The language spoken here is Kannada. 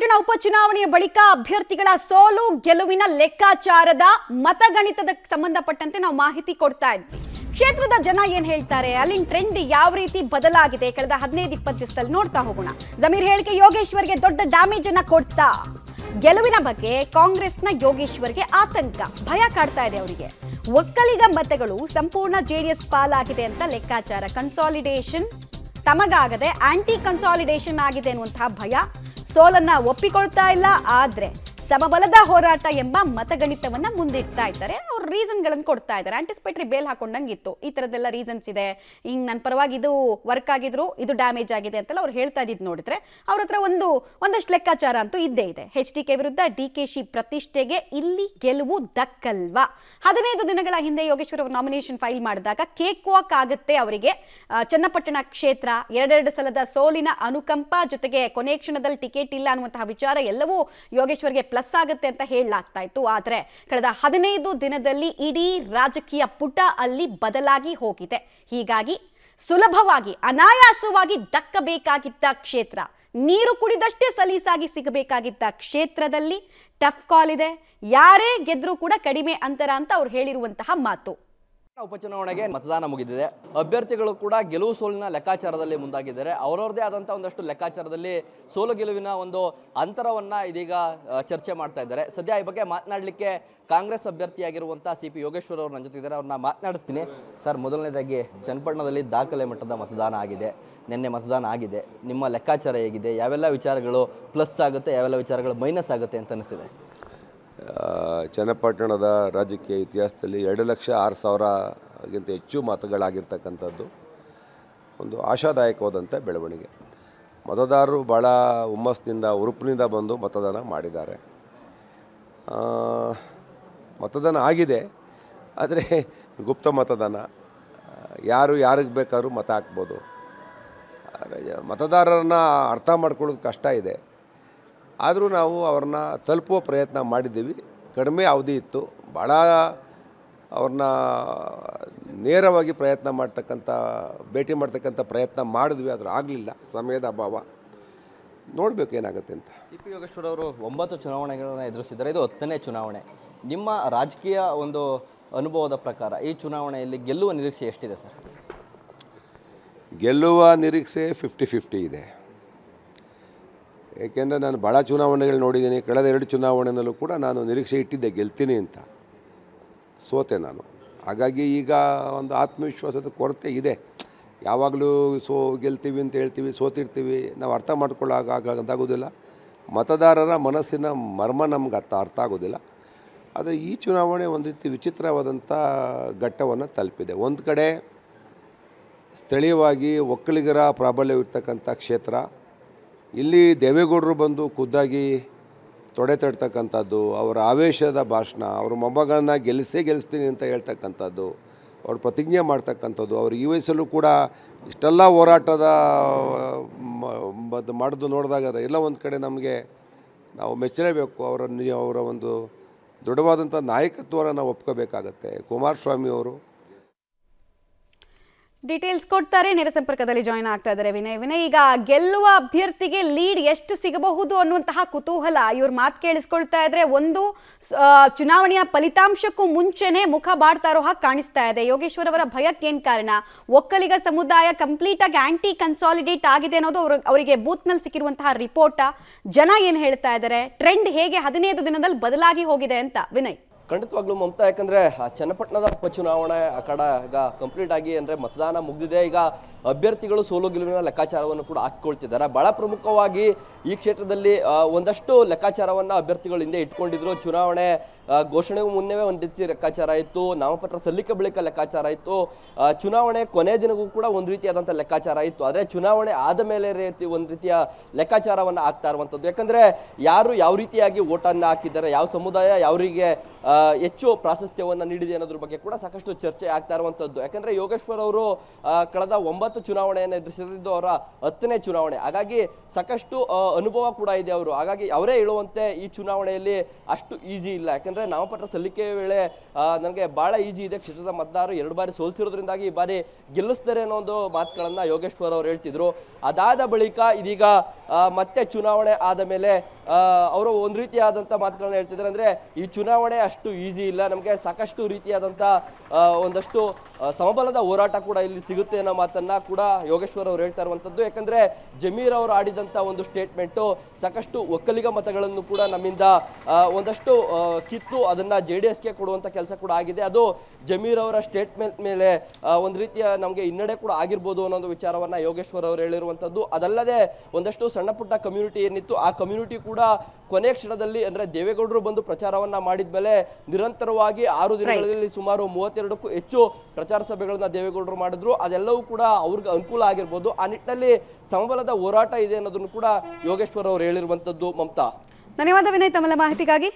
ಚನ್ನಪಟ್ಟಣ ಉಪಚುನಾವಣೆಯ ಬಳಿಕ ಅಭ್ಯರ್ಥಿಗಳ ಸೋಲು ಗೆಲುವಿನ ಲೆಕ್ಕಾಚಾರದ ಮತಗಣಿತದ ಸಂಬಂಧಪಟ್ಟಂತೆ ನಾವು ಮಾಹಿತಿ ಕೊಡ್ತಾ ಇದ್ವಿ. ಕ್ಷೇತ್ರದ ಜನ ಏನ್ ಹೇಳ್ತಾರೆ, ಅಲ್ಲಿನ ಟ್ರೆಂಡ್ ಯಾವ ರೀತಿ ಬದಲಾಗಿದೆ ಕಳೆದ 15-20 ದಿವಸದಲ್ಲಿ ನೋಡ್ತಾ ಹೋಗೋಣ. ಜಮೀರ್ ಹೇಳಿಕೆ ಯೋಗೇಶ್ವರ್ಗೆ ದೊಡ್ಡ ಡ್ಯಾಮೇಜ್ ಅನ್ನ ಕೊಡ್ತಾ, ಗೆಲುವಿನ ಬಗ್ಗೆ ಕಾಂಗ್ರೆಸ್ನ ಯೋಗೇಶ್ವರ್ಗೆ ಆತಂಕ, ಭಯ ಕಾಡ್ತಾ ಇದೆ ಅವರಿಗೆ. ಒಕ್ಕಲಿಗ ಮತಗಳು ಸಂಪೂರ್ಣ ಜೆಡಿಎಸ್ ಪಾಲಾಗಿದೆ ಅಂತ ಲೆಕ್ಕಾಚಾರ. ಕನ್ಸಾಲಿಡೇಷನ್ ತಮಗಾಗದೆ ಆಂಟಿ ಕನ್ಸಾಲಿಡೇಷನ್ ಆಗಿದೆ ಅನ್ನುವಂತಹ ಭಯ. ಸೋಲನ್ನ ಒಪ್ಪಿಕೊಳ್ತಾ ಇಲ್ಲ, ಆದ್ರೆ ಸಮಬಲದ ಹೋರಾಟ ಎಂಬ ಮತಗಣಿತವನ್ನ ಮುಂದಿಡ್ತಾ ಇದ್ದಾರೆ. ಅವ್ರ ರೀಸನ್ಗಳನ್ನು ಕೊಡ್ತಾ ಇದ್ದಾರೆ. ಆಂಟಿಸಿಪೇಟರಿ ಬೇಲ್ ಹಾಕೊಂಡಂಗಿತ್ತು, ಈ ತರದೆಲ್ಲ ರೀಸನ್ಸ್ ಇದೆ, ಹಿಂಗ್ ನನ್ನ ಪರವಾಗಿ ಇದು ವರ್ಕ್ ಆಗಿದ್ರು ಇದು ಡ್ಯಾಮೇಜ್ ಆಗಿದೆ ಅಂತೆಲ್ಲ ಅವ್ರು ಹೇಳ್ತಾ ಇದ್ದಿದ್ದು ನೋಡಿದ್ರೆ ಅವ್ರ ಹತ್ರ ಒಂದಷ್ಟು ಲೆಕ್ಕಾಚಾರ ಅಂತೂ ಇದ್ದೇ ಇದೆ. HDK ವಿರುದ್ಧ DKC ಪ್ರತಿಷ್ಠೆಗೆ ಇಲ್ಲಿ ಗೆಲುವು ದಕ್ಕಲ್ವಾ? 15 ದಿನಗಳ ಹಿಂದೆ ಯೋಗೇಶ್ವರ್ ಅವರು ನಾಮಿನೇಷನ್ ಫೈಲ್ ಮಾಡಿದಾಗ ಕೇಕ್ ವಾಕ್ ಆಗುತ್ತೆ ಅವರಿಗೆ. ಚನ್ನಪಟ್ಟಣ ಕ್ಷೇತ್ರ 2 ಸಲದ ಸೋಲಿನ ಅನುಕಂಪ ಜೊತೆಗೆ ಕೊನೆ ಕ್ಷಣದಲ್ಲಿ ಟಿಕೆಟ್ ಇಲ್ಲ ಅನ್ನುವಂತಹ ವಿಚಾರ ಎಲ್ಲವೂ ಯೋಗೇಶ್ವರ್ಗೆ ಪ್ಲಸ್ ಆಗುತ್ತೆ ಅಂತ ಹೇಳಲಾಗ್ತಾ ಇತ್ತು. ಆದ್ರೆ ಕಳೆದ 15 ದಿನದಲ್ಲಿ ಇಡೀ ರಾಜಕೀಯ ಪುಟ ಅಲ್ಲಿ ಬದಲಾಗಿ ಹೋಗಿದೆ. ಹೀಗಾಗಿ ಸುಲಭವಾಗಿ ಅನಾಯಾಸವಾಗಿ ದಕ್ಕಬೇಕಾಗಿದ್ದ ಕ್ಷೇತ್ರ, ನೀರು ಕುಡಿದಷ್ಟೇ ಸಲೀಸಾಗಿ ಸಿಗಬೇಕಾಗಿದ್ದ ಕ್ಷೇತ್ರದಲ್ಲಿ ಟಫ್ ಕಾಲ್ ಇದೆ. ಯಾರೇ ಗೆದ್ರೂ ಕೂಡ ಕಡಿಮೆ ಅಂತರ ಅಂತ ಅವ್ರು ಹೇಳಿರುವಂತಹ ಮಾತು. ಉಪಚುನಾವಣೆಗೆ ಮತದಾನ ಮುಗಿದಿದೆ. ಅಭ್ಯರ್ಥಿಗಳು ಕೂಡ ಗೆಲುವು ಸೋಲಿನ ಲೆಕ್ಕಾಚಾರದಲ್ಲಿ ಮುಂದಾಗಿದ್ದಾರೆ. ಅವರವರದೇ ಆದಂಥ ಒಂದಷ್ಟು ಲೆಕ್ಕಾಚಾರದಲ್ಲಿ ಸೋಲು ಗೆಲುವಿನ ಒಂದು ಅಂತರವನ್ನು ಇದೀಗ ಚರ್ಚೆ ಮಾಡ್ತಾ ಇದ್ದಾರೆ. ಸದ್ಯ ಈ ಬಗ್ಗೆ ಮಾತನಾಡಲಿಕ್ಕೆ ಕಾಂಗ್ರೆಸ್ ಅಭ್ಯರ್ಥಿಯಾಗಿರುವಂಥ CP ಯೋಗೇಶ್ವರ್ ಅವರು ನನ್ನ ಜೊತೆ ಇದ್ದಾರೆ. ಅವ್ರನ್ನ ಮಾತನಾಡಿಸ್ತೀನಿ. ಸರ್, ಮೊದಲನೇದಾಗಿ ಚನ್ನಪಟ್ಟಣದಲ್ಲಿ ದಾಖಲೆ ಮಟ್ಟದ ಮತದಾನ ಆಗಿದೆ, ನಿನ್ನೆ ಮತದಾನ ಆಗಿದೆ. ನಿಮ್ಮ ಲೆಕ್ಕಾಚಾರ ಹೇಗಿದೆ? ಯಾವೆಲ್ಲ ವಿಚಾರಗಳು ಪ್ಲಸ್ ಆಗುತ್ತೆ, ಯಾವೆಲ್ಲ ವಿಚಾರಗಳು ಮೈನಸ್ ಆಗುತ್ತೆ ಅಂತ ಅನಿಸ್ತಿದೆ? ಚನ್ನಪಟ್ಟಣದ ರಾಜಕೀಯ ಇತಿಹಾಸದಲ್ಲಿ 2,06,000ಗಿಂತ ಹೆಚ್ಚು ಮತಗಳಾಗಿರ್ತಕ್ಕಂಥದ್ದು ಒಂದು ಆಶಾದಾಯಕವಾದಂಥ ಬೆಳವಣಿಗೆ. ಮತದಾರರು ಭಾಳ ಹುಮ್ಮಸ್ಸಿನಿಂದ ಹುರುಪಿನಿಂದ ಬಂದು ಮತದಾನ ಮಾಡಿದ್ದಾರೆ. ಮತದಾನ ಆಗಿದೆ, ಆದರೆ ಗುಪ್ತ ಮತದಾನ, ಯಾರಿಗೆ ಬೇಕಾದ್ರೂ ಮತ ಹಾಕ್ಬೋದು. ಮತದಾರರನ್ನ ಅರ್ಥ ಮಾಡ್ಕೊಳ್ಳೋದು ಕಷ್ಟ ಇದೆ. ಆದರೂ ನಾವು ಅವ್ರನ್ನ ತಲುಪುವ ಪ್ರಯತ್ನ ಮಾಡಿದ್ದೀವಿ. ಕಡಿಮೆ ಅವಧಿ ಇತ್ತು, ಭಾಳ ಅವ್ರನ್ನ ನೇರವಾಗಿ ಭೇಟಿ ಮಾಡ್ತಕ್ಕಂಥ ಪ್ರಯತ್ನ ಮಾಡಿದ್ವಿ, ಆದರೂ ಆಗಲಿಲ್ಲ, ಸಮಯದ ಅಭಾವ. ನೋಡಬೇಕು ಏನಾಗುತ್ತೆ ಅಂತ. CP ಯೋಗೇಶ್ವರ್ ಅವರು 9 ಚುನಾವಣೆಗಳನ್ನ ಎದುರಿಸಿದ್ದಾರೆ, ಇದು 10ನೇ ಚುನಾವಣೆ. ನಿಮ್ಮ ರಾಜಕೀಯ ಒಂದು ಅನುಭವದ ಪ್ರಕಾರ ಈ ಚುನಾವಣೆಯಲ್ಲಿ ಗೆಲ್ಲುವ ನಿರೀಕ್ಷೆ ಎಷ್ಟಿದೆ ಸರ್? ಗೆಲ್ಲುವ ನಿರೀಕ್ಷೆ 50-50 ಇದೆ. ಏಕೆಂದರೆ ನಾನು ಭಾಳ ಚುನಾವಣೆಗಳು ನೋಡಿದ್ದೀನಿ. ಕಳೆದ 2 ಚುನಾವಣೆಯಲ್ಲೂ ಕೂಡ ನಾನು ನಿರೀಕ್ಷೆ ಇಟ್ಟಿದ್ದೆ ಗೆಲ್ತೀನಿ ಅಂತ, ಸೋತೆ ನಾನು. ಹಾಗಾಗಿ ಈಗ ಒಂದು ಆತ್ಮವಿಶ್ವಾಸದ ಕೊರತೆ ಇದೆ. ಯಾವಾಗಲೂ ಗೆಲ್ತೀವಿ ಅಂತ ಹೇಳ್ತೀವಿ, ಸೋತಿರ್ತೀವಿ, ನಾವು ಅರ್ಥ ಮಾಡ್ಕೊಳ್ಳೋಕ್ಕಾಗೋದಿಲ್ಲ. ಮತದಾರರ ಮನಸ್ಸಿನ ಮರ್ಮ ನಮ್ಗೆ ಅರ್ಥ ಆಗೋದಿಲ್ಲ. ಆದರೆ ಈ ಚುನಾವಣೆ ಒಂದು ರೀತಿ ವಿಚಿತ್ರವಾದಂಥ ಘಟ್ಟವನ್ನು ತಲುಪಿದೆ. ಒಂದು ಕಡೆ ಸ್ಥಳೀಯವಾಗಿ ಒಕ್ಕಲಿಗರ ಪ್ರಾಬಲ್ಯವಿರ್ತಕ್ಕಂಥ ಕ್ಷೇತ್ರ, ಇಲ್ಲಿ ದೇವೇಗೌಡರು ಬಂದು ಖುದ್ದಾಗಿ ತೊಡೆ ತಡ್ತಕ್ಕಂಥದ್ದು, ಅವರ ಆವೇಶದ ಭಾಷಣ, ಅವ್ರ ಮೊಮ್ಮಗಳನ್ನ ಗೆಲ್ಲಿಸ್ತೀನಿ ಅಂತ ಹೇಳ್ತಕ್ಕಂಥದ್ದು, ಅವ್ರ ಪ್ರತಿಜ್ಞೆ ಮಾಡ್ತಕ್ಕಂಥದ್ದು, ಅವ್ರು ಈ ವಯಸ್ಸಲ್ಲೂ ಕೂಡ ಇಷ್ಟೆಲ್ಲ ಹೋರಾಟದ ಮಾಡೋದು ನೋಡಿದಾಗ ಎಲ್ಲ ಒಂದು ಕಡೆ ನಾವು ಮೆಚ್ಚಲೇಬೇಕು. ಅವರ ಒಂದು ದೃಢವಾದಂಥ ನಾಯಕತ್ವವನ್ನು ನಾವು ಒಪ್ಕೋಬೇಕಾಗತ್ತೆ. ಕುಮಾರಸ್ವಾಮಿ ಅವರು ಡೀಟೇಲ್ಸ್ ಕೊಡ್ತಾರೆ. ನೇರ ಸಂಪರ್ಕದಲ್ಲಿ ಜಾಯಿನ್ ಆಗ್ತಾ ಇದ್ದಾರೆ ವಿನಯ್. ಈಗ ಗೆಲ್ಲುವ ಅಭ್ಯರ್ಥಿಗೆ ಲೀಡ್ ಎಷ್ಟು ಸಿಗಬಹುದು ಅನ್ನುವಂತಹ ಕುತೂಹಲ ಇವ್ರ ಮಾತು ಕೇಳಿಸ್ಕೊಳ್ತಾ ಇದ್ರೆ ಒಂದು ಚುನಾವಣೆಯ ಫಲಿತಾಂಶಕ್ಕೂ ಮುಂಚೆನೆ ಮುಖ ಬಾಡ್ತಾ ಇರೋ ಹಾಗೆ ಕಾಣಿಸ್ತಾ ಇದೆ. ಯೋಗೇಶ್ವರ್ ಅವರ ಭಯಕ್ಕೆ ಏನ್ ಕಾರಣ? ಒಕ್ಕಲಿಗ ಸಮುದಾಯ ಕಂಪ್ಲೀಟ್ ಆಗಿ ಆಂಟಿ ಕನ್ಸಾಲಿಡೇಟ್ ಆಗಿದೆ ಅನ್ನೋದು ಅವರಿಗೆ ಬೂತ್ ನಲ್ಲಿ ಸಿಕ್ಕಿರುವಂತಹ ರಿಪೋರ್ಟ್. ಜನ ಏನ್ ಹೇಳ್ತಾ ಇದ್ದಾರೆ? ಟ್ರೆಂಡ್ ಹೇಗೆ 15 ದಿನದಲ್ಲಿ ಬದಲಾಗಿ ಹೋಗಿದೆ ಅಂತ ವಿನಯ್? ಖಂಡಿತವಾಗ್ಲೂ ಮಮತಾ, ಯಾಕಂದರೆ ಚನ್ನಪಟ್ಟಣದ ಉಪಚುನಾವಣೆ ಕಡ ಈಗ ಕಂಪ್ಲೀಟ್ ಆಗಿ ಅಂದರೆ ಮತದಾನ ಮುಗಿದಿದೆ. ಈಗ ಅಭ್ಯರ್ಥಿಗಳು ಸೋಲು ಗೆಲುವಿನ ಲೆಕ್ಕಾಚಾರವನ್ನು ಕೂಡ ಹಾಕಿಕೊಳ್ತಿದ್ದಾರೆ. ಭಾಳ ಪ್ರಮುಖವಾಗಿ ಈ ಕ್ಷೇತ್ರದಲ್ಲಿ ಒಂದಷ್ಟು ಲೆಕ್ಕಾಚಾರವನ್ನು ಅಭ್ಯರ್ಥಿಗಳು ಹಿಂದೆ ಇಟ್ಕೊಂಡಿದ್ರು. ಚುನಾವಣೆ ಘೋಷಣೆಗೂ ಮುನ್ನವೇ ಒಂದು ರೀತಿ ಲೆಕ್ಕಾಚಾರ ಇತ್ತು, ನಾಮಪತ್ರ ಸಲ್ಲಿಕೆ ಬಳಿಕ ಲೆಕ್ಕಾಚಾರ ಇತ್ತು, ಚುನಾವಣೆ ಕೊನೆ ದಿನವೂ ಕೂಡ ಒಂದು ರೀತಿಯಾದಂಥ ಲೆಕ್ಕಾಚಾರ ಇತ್ತು. ಆದರೆ ಚುನಾವಣೆ ಆದ ಮೇಲೆ ಒಂದು ರೀತಿಯ ಲೆಕ್ಕಾಚಾರವನ್ನು ಹಾಕ್ತಾ ಇರುವಂಥದ್ದು. ಯಾಕಂದರೆ ಯಾರು ಯಾವ ರೀತಿಯಾಗಿ ಓಟನ್ನು ಹಾಕಿದ್ದಾರೆ, ಯಾವ ಸಮುದಾಯ ಯಾವರಿಗೆ ಹೆಚ್ಚು ಪ್ರಾಶಸ್ತ್ಯವನ್ನು ನೀಡಿದೆ ಅನ್ನೋದ್ರ ಬಗ್ಗೆ ಕೂಡ ಸಾಕಷ್ಟು ಚರ್ಚೆ ಆಗ್ತಾ ಇರುವಂಥದ್ದು. ಯಾಕಂದರೆ ಯೋಗೇಶ್ವರ್ ಅವರು ಕಳೆದ 9 ಚುನಾವಣೆಯನ್ನು ಎದುರಿಸಿದ್ದು ಅವರ 10ನೇ ಚುನಾವಣೆ. ಹಾಗಾಗಿ ಸಾಕಷ್ಟು ಅನುಭವ ಕೂಡ ಇದೆ ಅವರು. ಹಾಗಾಗಿ ಅವರೇ ಹೇಳುವಂತೆ ಈ ಚುನಾವಣೆಯಲ್ಲಿ ಅಷ್ಟು ಈಸಿ ಇಲ್ಲ. ಯಾಕಂದರೆ ನಾಮಪತ್ರ ಸಲ್ಲಿಕೆ ವೇಳೆ ನನಗೆ ಭಾಳ ಈಜಿ ಇದೆ, ಕ್ಷೇತ್ರದ ಮತದಾರರು 2 ಬಾರಿ ಸೋಲಿಸಿರೋದ್ರಿಂದಾಗಿ ಈ ಬಾರಿ ಗೆಲ್ಲಿಸ್ತಾರೆ ಅನ್ನೋ ಒಂದು ಮಾತುಗಳನ್ನು ಯೋಗೇಶ್ವರ್ ಅವರು ಹೇಳ್ತಿದ್ರು. ಅದಾದ ಬಳಿಕ ಇದೀಗ ಮತ್ತೆ ಚುನಾವಣೆ ಆದ ಮೇಲೆ ಅವರು ಒಂದು ರೀತಿಯಾದಂಥ ಮಾತುಗಳನ್ನ ಹೇಳ್ತಿದ್ದಾರೆ. ಅಂದರೆ ಈ ಚುನಾವಣೆ ಅಷ್ಟು ಈಸಿ ಇಲ್ಲ, ನಮಗೆ ಸಾಕಷ್ಟು ರೀತಿಯಾದಂಥ ಒಂದಷ್ಟು ಸಮಬಲದ ಹೋರಾಟ ಕೂಡ ಇಲ್ಲಿ ಸಿಗುತ್ತೆ ಅನ್ನೋ ಮಾತನ್ನ ಕೂಡ ಯೋಗೇಶ್ವರ್ ಅವರು ಹೇಳ್ತಾ ಇರುವಂಥದ್ದು. ಯಾಕಂದ್ರೆ ಜಮೀರ್ ಅವರು ಆಡಿದಂಥ ಒಂದು ಸ್ಟೇಟ್ಮೆಂಟು ಸಾಕಷ್ಟು ಒಕ್ಕಲಿಗ ಮತಗಳನ್ನು ಕೂಡ ನಮ್ಮಿಂದ ಒಂದಷ್ಟು ಕಿತ್ತು ಅದನ್ನ JDSಗೆ ಕೊಡುವಂಥ ಕೆಲಸ ಕೂಡ ಆಗಿದೆ. ಅದು ಜಮೀರ್ ಅವರ ಸ್ಟೇಟ್ಮೆಂಟ್ ಮೇಲೆ ಒಂದು ರೀತಿಯ ನಮಗೆ ಹಿನ್ನಡೆ ಕೂಡ ಆಗಿರ್ಬೋದು ಅನ್ನೋ ಒಂದು ವಿಚಾರವನ್ನ ಯೋಗೇಶ್ವರ್ ಅವರು ಹೇಳಿರುವಂಥದ್ದು. ಅದಲ್ಲದೆ ಒಂದಷ್ಟು ಸಣ್ಣ ಪುಟ್ಟ ಕಮ್ಯುನಿಟಿ ಏನಿತ್ತು ಆ ಕಮ್ಯುನಿಟಿ ಕೂಡ ಕೊನೆ ಕ್ಷಣದಲ್ಲಿ ಅಂದ್ರೆ ದೇವೇಗೌಡರು ಬಂದು ಪ್ರಚಾರವನ್ನ ಮಾಡಿದ್ಮೇಲೆ ನಿರಂತರವಾಗಿ 6 ದಿನಗಳಲ್ಲಿ ಸುಮಾರು 32ಕ್ಕೂ ಹೆಚ್ಚು ಪ್ರಚಾರ ಸಭೆಗಳನ್ನ ದೇವೇಗೌಡರು ಮಾಡಿದ್ರು. ಅದೆಲ್ಲವೂ ಕೂಡ ಅವ್ರಿಗೆ ಅನುಕೂಲ ಆಗಿರ್ಬೋದು. ಆ ನಿಟ್ಟಿನಲ್ಲಿ ಸಮಬಲದ ಹೋರಾಟ ಇದೆ ಅನ್ನೋದನ್ನು ಕೂಡ ಯೋಗೇಶ್ವರ್ ಅವರು ಹೇಳಿರುವಂಥದ್ದು. ಮಮತಾ, ಧನ್ಯವಾದ ವಿನಯ್ ತಮ್ಮ ಮಾಹಿತಿಗಾಗಿ.